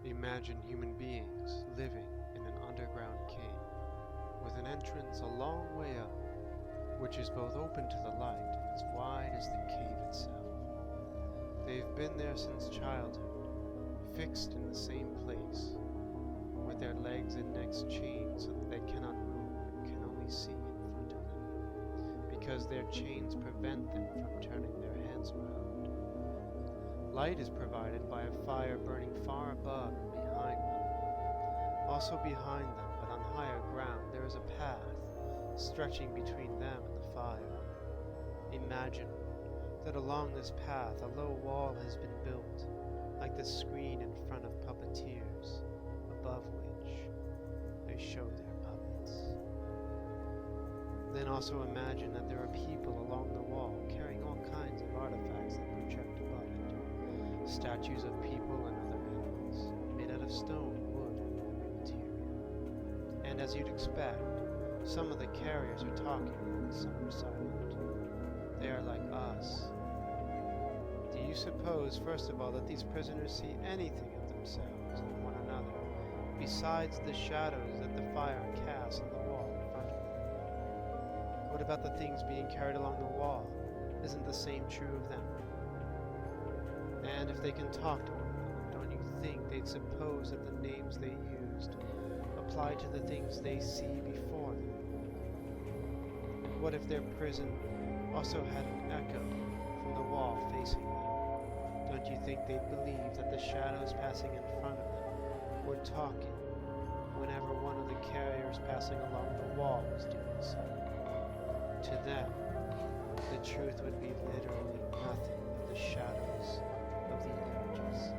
Imagine human beings living in an underground cave, with an entrance a long way up, which is both open to the light and as wide as the cave itself. They've been there since childhood, fixed in the same place, with their legs and necks chained so that they cannot move and can only see in front of them, because their chains prevent them from turning their heads around. Light is provided by a fire burning far above and behind them. Also behind them, but on higher ground, there is a path stretching between them and the fire. Imagine that along this path a low wall has been built, like the screen in front of puppeteers, above which they show their puppets. Then also imagine that there are people along the wall carrying all kinds of artifacts that project above it. Statues of people and other animals, made out of stone, wood, and other material. And as you'd expect, some of the carriers are talking and some are silent. They are like us. Do you suppose, first of all, that these prisoners see anything of themselves and one another, besides the shadows that the fire casts on the wall in front of them? What about the things being carried along the wall? Isn't the same true of them? And if they can talk to one another, don't you think they'd suppose that the names they used apply to the things they see before them? And what if their prison also had an echo from the wall facing them? Don't you think they'd believe that the shadows passing in front of them were talking whenever one of the carriers passing along the wall was doing so? To them, the truth would be literally nothing but the shadows of the images.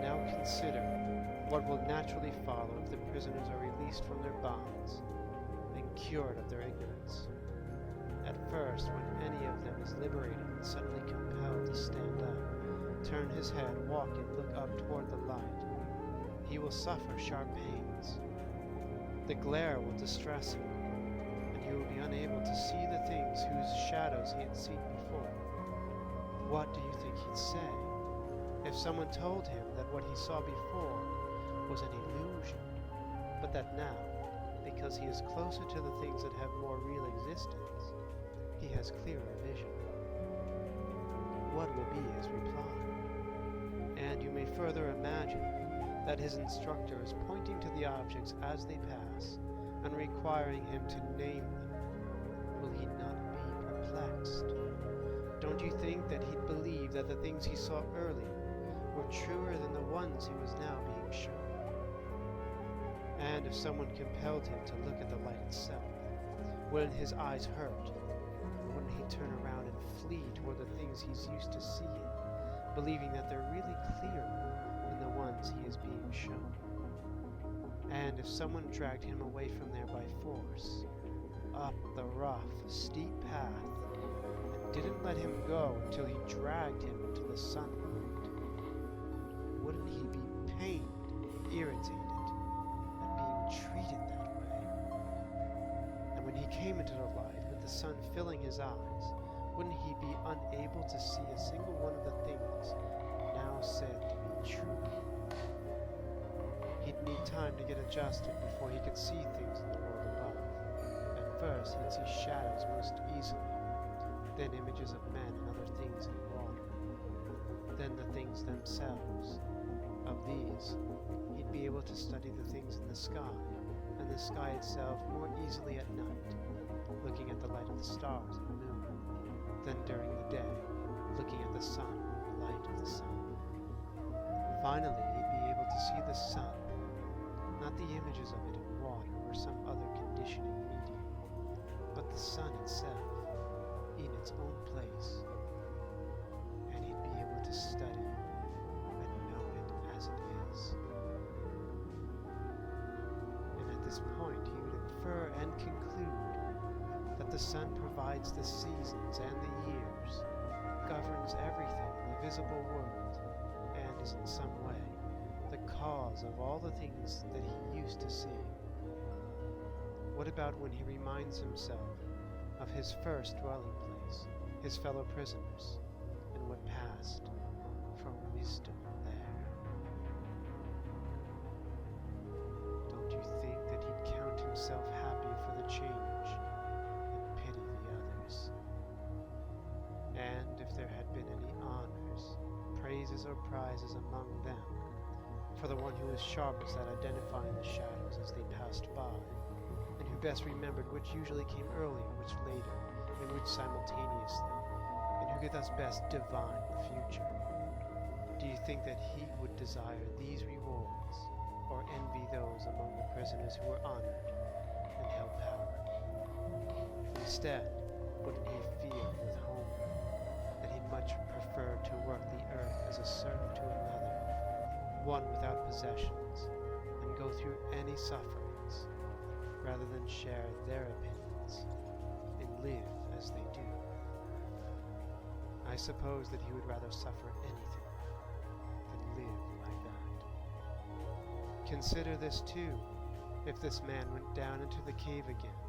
Now consider what will naturally follow if the prisoners are released from their bonds and cured of their ignorance. At first, when any of them is liberated and suddenly compelled to stand up, turn his head, walk and look up toward the light, he will suffer sharp pains. The glare will distress him, and he will be unable to see the things whose shadows he had seen before. What do you think he'd say if someone told him that what he saw before was an illusion, but that now, because he is closer to the things that have more real existence, he has clearer vision? What will be his reply? And you may further imagine that his instructor is pointing to the objects as they pass and requiring him to name them. Will he not be perplexed? Don't you think that he'd believe that the things he saw earlier were truer than the ones he was now being shown? And if someone compelled him to look at the light itself, wouldn't his eyes hurt? Wouldn't he turn around and flee toward the things he's used to seeing, believing that they're really clearer than the ones he is being shown? And if someone dragged him away from there by force, up the rough, steep path, and didn't let him go until he dragged him into the sunlight, wouldn't he be pained, irritated, at being treated that way? And when he came into the light, with the sun filling his eyes, wouldn't he be unable to see a single one of the things now said to be true? He'd need time to get adjusted before he could see things in the world above. At first, he'd see shadows most easily, then images of men and other things in water, then the things themselves. Of these, he'd be able to study the things in the sky, and the sky itself more easily at night, looking at the light of the stars and the moon, then during the day, looking at the sun and the light of the sun. Finally, he'd be able to see the sun, not the images of it in water or some other conditioning medium, but the sun itself, in its own place, and he'd be able to study and know it as it is. And at this point he would infer and conclude that the sun provides the seasons and the years, governs everything in the visible world, and is in some way the cause of all the things that he used to see. What about when he reminds himself of his first dwelling place, his fellow prisoners, and what passed for wisdom there? prizes among them, for the one who was sharpest at identifying the shadows as they passed by, and who best remembered which usually came earlier, which later, and which simultaneously, and who could thus best divine the future. Do you think that he would desire these rewards, or envy those among the prisoners who were honored and held power? Instead, wouldn't he feel with Homer that he much preferred to work the earth as a servant to another, one without possessions, and go through any sufferings, rather than share their opinions and live as they do? I suppose that he would rather suffer anything than live like that. Consider this too, if this man went down into the cave again,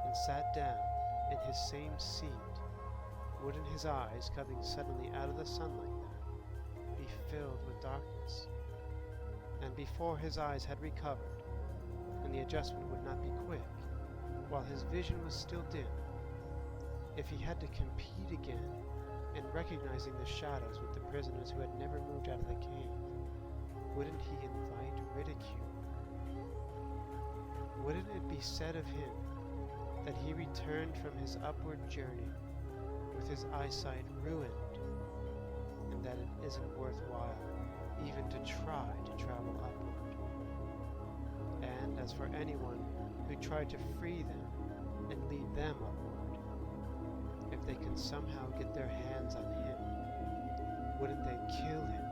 and sat down in his same seat, wouldn't his eyes, coming suddenly out of the sun like that, be filled with darkness? And before his eyes had recovered, and the adjustment would not be quick, while his vision was still dim, if he had to compete again in recognizing the shadows with the prisoners who had never moved out of the cave, wouldn't he invite ridicule? Wouldn't it be said of him that he returned from his upward journey with his eyesight ruined, and that it isn't worthwhile even to try to travel upward? And as for anyone who tried to free them and lead them upward, if they can somehow get their hands on him, wouldn't they kill him